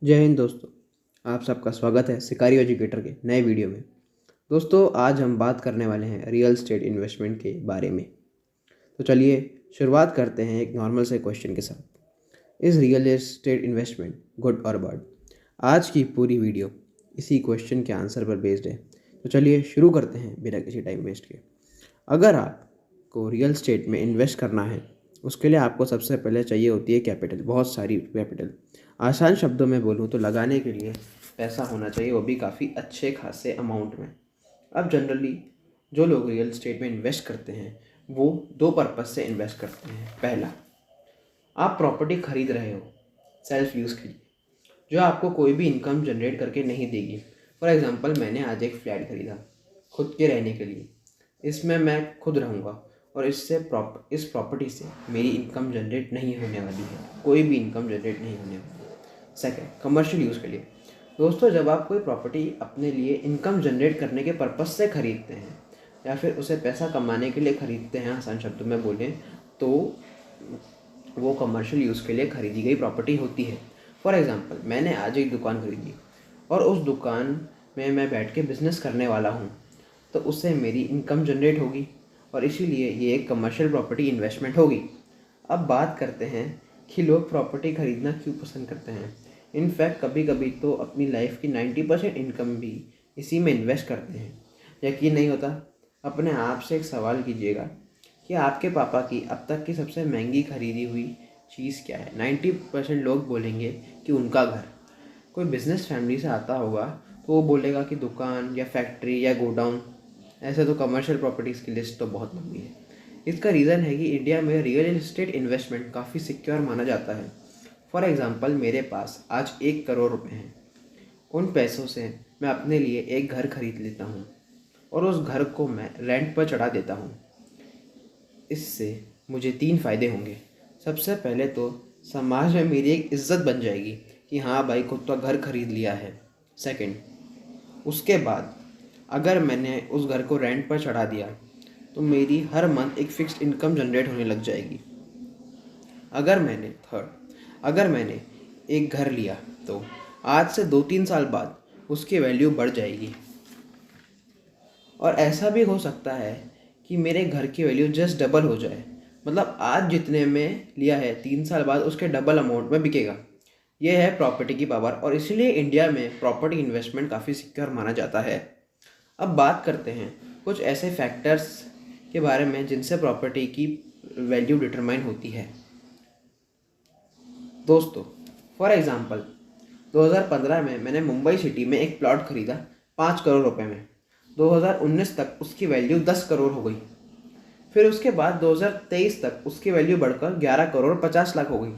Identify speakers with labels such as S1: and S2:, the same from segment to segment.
S1: जय हिंद दोस्तों। आप सबका स्वागत है शिकारी एजुकेटर के नए वीडियो में। दोस्तों, आज हम बात करने वाले हैं रियल एस्टेट इन्वेस्टमेंट के बारे में। तो चलिए शुरुआत करते हैं एक नॉर्मल से क्वेश्चन के साथ। Is real estate investment good और बैड? आज की पूरी वीडियो इसी क्वेश्चन के आंसर पर बेस्ड है। तो चलिए शुरू करते हैं बिना किसी टाइम वेस्ट के। अगर आपको रियल एस्टेट में इन्वेस्ट करना है, उसके लिए आपको सबसे पहले चाहिए होती है कैपिटल, बहुत सारी कैपिटल। आसान शब्दों में बोलूँ तो लगाने के लिए पैसा होना चाहिए, वो भी काफ़ी अच्छे खासे अमाउंट में। अब जनरली जो लोग रियल एस्टेट में इन्वेस्ट करते हैं वो दो पर्पज़ से इन्वेस्ट करते हैं। पहला, आप प्रॉपर्टी खरीद रहे हो सेल्फ यूज़ के लिए, जो आपको कोई भी इनकम जनरेट करके नहीं देगी। फॉर एग्ज़ाम्पल, मैंने आज एक फ्लैट खरीदा खुद के रहने के लिए। इसमें मैं खुद रहूँगा और इस प्रॉपर्टी से मेरी इनकम जनरेट नहीं होने वाली है, कोई भी इनकम जनरेट नहीं होने वाली है। सेकंड, कमर्शियल यूज़ के लिए। दोस्तों, जब आप कोई प्रॉपर्टी अपने लिए इनकम जनरेट करने के पर्पज़ से ख़रीदते हैं या फिर उसे पैसा कमाने के लिए ख़रीदते हैं, आसान शब्दों में बोलें तो वो कमर्शियल यूज़ के लिए ख़रीदी गई प्रॉपर्टी होती है। फॉर एग्ज़ाम्पल, मैंने आज एक दुकान खरीदी और उस दुकान में मैं बैठ के बिज़नेस करने वाला हूँ, तो उससे मेरी इनकम जनरेट होगी और इसीलिए ये एक कमर्शियल प्रॉपर्टी इन्वेस्टमेंट होगी। अब बात करते हैं कि लोग प्रॉपर्टी ख़रीदना क्यों पसंद करते हैं। इनफैक्ट कभी कभी तो अपनी लाइफ की 90% इनकम भी इसी में इन्वेस्ट करते हैं। यकीन नहीं होता? अपने आप से एक सवाल कीजिएगा कि आपके पापा की अब तक की सबसे महंगी खरीदी हुई चीज़ क्या है। 90% लोग बोलेंगे कि उनका घर। कोई बिज़नेस फैमिली से आता होगा तो वो बोलेगा कि दुकान या फैक्ट्री या गोडाउन। ऐसे तो कमर्शियल प्रॉपर्टीज़ की लिस्ट तो बहुत लंबी है। इसका रीज़न है कि इंडिया में रियल एस्टेट इन्वेस्टमेंट काफ़ी सिक्योर माना जाता है। फॉर एग्ज़ाम्पल, मेरे पास आज 1 करोड़ रुपए हैं। उन पैसों से मैं अपने लिए एक घर खरीद लेता हूँ और उस घर को मैं रेंट पर चढ़ा देता हूँ। इससे मुझे 3 फ़ायदे होंगे। सबसे पहले तो समाज में मेरी एक इज़्ज़त बन जाएगी कि हाँ भाई, खुद का घर खरीद लिया है। सेकंड, उसके बाद अगर मैंने उस घर को रेंट पर चढ़ा दिया तो मेरी हर मंथ एक फ़िक्स्ड इनकम जनरेट होने लग जाएगी। अगर मैंने एक घर लिया तो आज से 2-3 साल बाद उसकी वैल्यू बढ़ जाएगी। और ऐसा भी हो सकता है कि मेरे घर की वैल्यू जस्ट डबल हो जाए, मतलब आज जितने में लिया है 3 साल बाद उसके डबल अमाउंट में बिकेगा। यह है प्रॉपर्टी की पावर और इसलिए इंडिया में प्रॉपर्टी इन्वेस्टमेंट काफ़ी सिक्योर माना जाता है। अब बात करते हैं कुछ ऐसे फैक्टर्स के बारे में जिनसे प्रॉपर्टी की वैल्यू डिटरमाइन होती है। दोस्तों, फॉर एग्ज़ाम्पल, 2015 में मैंने मुंबई सिटी में एक प्लॉट खरीदा 5 करोड़ रुपए में। 2019 तक उसकी वैल्यू 10 करोड़ हो गई। फिर उसके बाद 2023 तक उसकी वैल्यू बढ़कर 11 करोड़ 50 लाख हो गई।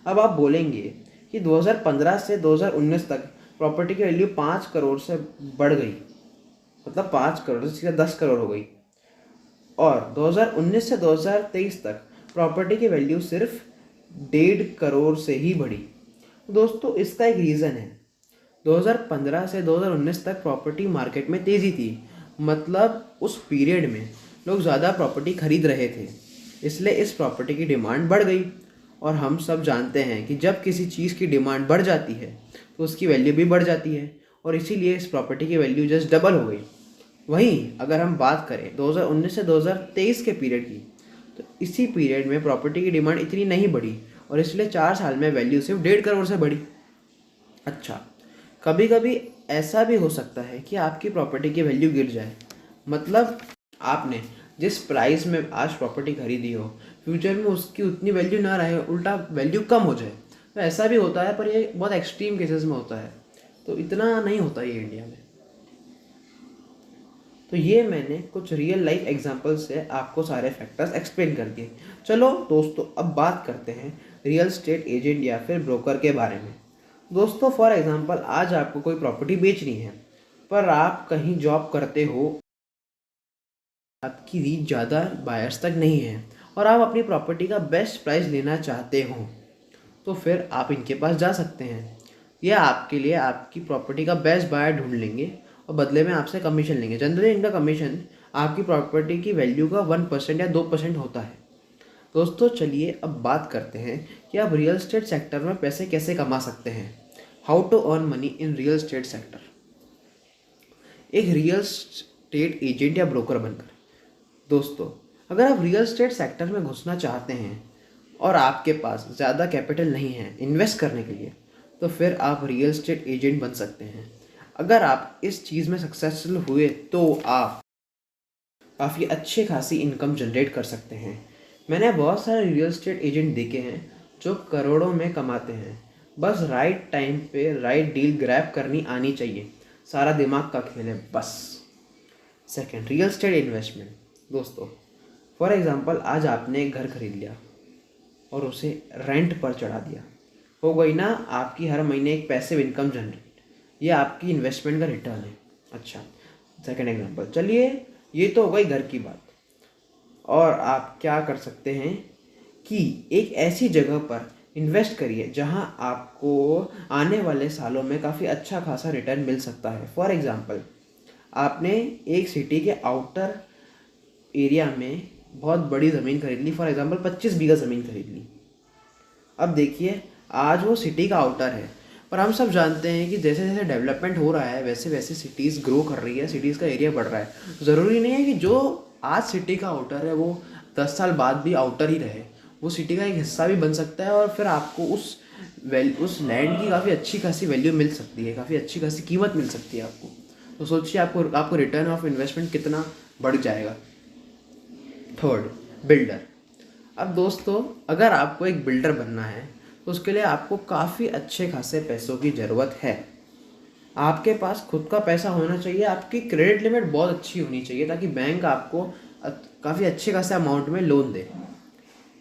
S1: अब आप बोलेंगे कि 2015 से 2019 तक प्रॉपर्टी की वैल्यू 5 करोड़ से बढ़ गई, मतलब 5 करोड़ से सीधा 10 करोड़ हो गई, और 2019 से 2023 तक प्रॉपर्टी की वैल्यू सिर्फ 1.5 करोड़ से ही बढ़ी। दोस्तों, इसका एक रीज़न है। 2015 से 2019 तक प्रॉपर्टी मार्केट में तेज़ी थी, मतलब उस पीरियड में लोग ज़्यादा प्रॉपर्टी खरीद रहे थे, इसलिए इस प्रॉपर्टी की डिमांड बढ़ गई। और हम सब जानते हैं कि जब किसी चीज़ की डिमांड बढ़ जाती है तो उसकी वैल्यू भी बढ़ जाती है और इसीलिए इस प्रॉपर्टी की वैल्यू जस्ट डबल हो गई। वहीं अगर हम बात करें 2019 से 2023 के पीरियड की, तो इसी पीरियड में प्रॉपर्टी की डिमांड इतनी नहीं बढ़ी और इसलिए 4 साल में वैल्यू सिर्फ 1.5 करोड़ से बढ़ी। अच्छा, कभी कभी ऐसा भी हो सकता है कि आपकी प्रॉपर्टी की वैल्यू गिर जाए, मतलब आपने जिस प्राइस में आज प्रॉपर्टी खरीदी हो फ्यूचर में उसकी उतनी वैल्यू ना रहे, उल्टा वैल्यू कम हो जाए। तो ऐसा भी होता है, पर ये बहुत एक्सट्रीम केसेस में होता है, तो इतना नहीं होता ये इंडिया में। तो ये मैंने कुछ रियल लाइफ एग्जांपल से आपको सारे फैक्टर्स एक्सप्लेन कर दिए। चलो दोस्तों, अब बात करते हैं रियल एस्टेट एजेंट या फिर ब्रोकर के बारे में। दोस्तों, फॉर एग्जांपल, आज आपको कोई प्रॉपर्टी बेचनी है पर आप कहीं जॉब करते हो, आपकी रीच ज़्यादा बायर्स तक नहीं है और आप अपनी प्रॉपर्टी का बेस्ट प्राइस लेना चाहते हो, तो फिर आप इनके पास जा सकते हैं। यह आपके लिए आपकी प्रॉपर्टी का बेस्ट बायर ढूंढ लेंगे और बदले में आपसे कमीशन लेंगे। जनरली इनका कमीशन आपकी प्रॉपर्टी की वैल्यू का 1% या 2% होता है। दोस्तों, चलिए अब बात करते हैं कि आप रियल एस्टेट सेक्टर में पैसे कैसे कमा सकते हैं। How to earn money in real estate sector. एक रियल स्टेट एजेंट या ब्रोकर बनकर। दोस्तों, अगर आप रियल स्टेट सेक्टर में घुसना चाहते हैं और आपके पास ज़्यादा कैपिटल नहीं है इन्वेस्ट करने के लिए, तो फिर आप रियल स्टेट एजेंट बन सकते हैं। अगर आप इस चीज़ में सक्सेसफुल हुए तो आप काफ़ी अच्छे खासी इनकम जनरेट कर सकते हैं। मैंने बहुत सारे रियल स्टेट एजेंट देखे हैं जो करोड़ों में कमाते हैं। बस राइट टाइम पे राइट डील ग्रैब करनी आनी चाहिए। सारा दिमाग का खेल है बस। Second, real estate investment. दोस्तों, फॉर एग्जांपल आज आपने एक घर खरीद लिया और उसे रेंट पर चढ़ा दिया। हो गई ना आपकी हर महीने एक पैसिव इनकम जनरेट। ये आपकी इन्वेस्टमेंट का रिटर्न है। अच्छा, सेकंड एग्जांपल, चलिए ये तो हो गई घर की बात। और आप क्या कर सकते हैं कि एक ऐसी जगह पर इन्वेस्ट करिए जहां आपको आने वाले सालों में काफ़ी अच्छा खासा रिटर्न मिल सकता है। फॉर एग्जांपल, आपने एक सिटी के आउटर एरिया में बहुत बड़ी ज़मीन खरीद ली। फॉर एग्जांपल 25 बीघा ज़मीन खरीद ली। अब देखिए, आज वो सिटी का आउटर है, पर हम सब जानते हैं कि जैसे जैसे डेवलपमेंट हो रहा है वैसे वैसे सिटीज़ ग्रो कर रही है, सिटीज़ का एरिया बढ़ रहा है। ज़रूरी नहीं है कि जो आज सिटी का आउटर है वो 10 साल बाद भी आउटर ही रहे। वो सिटी का एक हिस्सा भी बन सकता है और फिर आपको उस लैंड की काफ़ी अच्छी खासी वैल्यू मिल सकती है, काफ़ी अच्छी खासी कीमत मिल सकती है आपको। तो सोचिए आपको रिटर्न ऑफ इन्वेस्टमेंट कितना बढ़ जाएगा। Third, builder. अब दोस्तों, अगर आपको एक बिल्डर बनना है तो उसके लिए आपको काफ़ी अच्छे खासे पैसों की ज़रूरत है। आपके पास खुद का पैसा होना चाहिए, आपकी क्रेडिट लिमिट बहुत अच्छी होनी चाहिए ताकि बैंक आपको काफ़ी अच्छे खासे अमाउंट में लोन दे।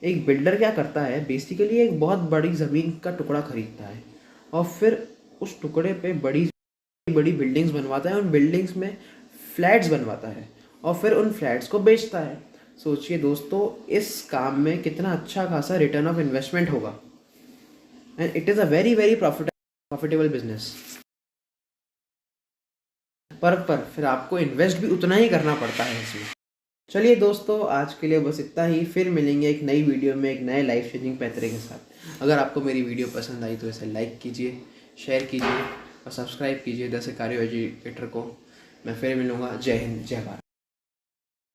S1: एक बिल्डर क्या करता है, बेसिकली एक बहुत बड़ी ज़मीन का टुकड़ा खरीदता है और फिर उस टुकड़े पे बड़ी बड़ी बिल्डिंग्स बनवाता है। उन बिल्डिंग्स में फ्लैट्स बनवाता है और फिर उन फ्लैट्स को बेचता है। सोचिए दोस्तों, इस काम में कितना अच्छा खासा रिटर्न ऑफ इन्वेस्टमेंट होगा and it is a very very profitable business. पर फिर आपको इन्वेस्ट भी उतना ही करना पड़ता है इसमें। चलिए दोस्तों, आज के लिए बस इतना ही। फिर मिलेंगे एक नई वीडियो में एक नए लाइफ चेंजिंग पैतरे के साथ। अगर आपको मेरी वीडियो पसंद आई तो इसे लाइक कीजिए, शेयर कीजिए और सब्सक्राइब कीजिए द सिकारी एजुकेटर को। मैं फिर मिलूँगा। जय हिंद, जय भारत।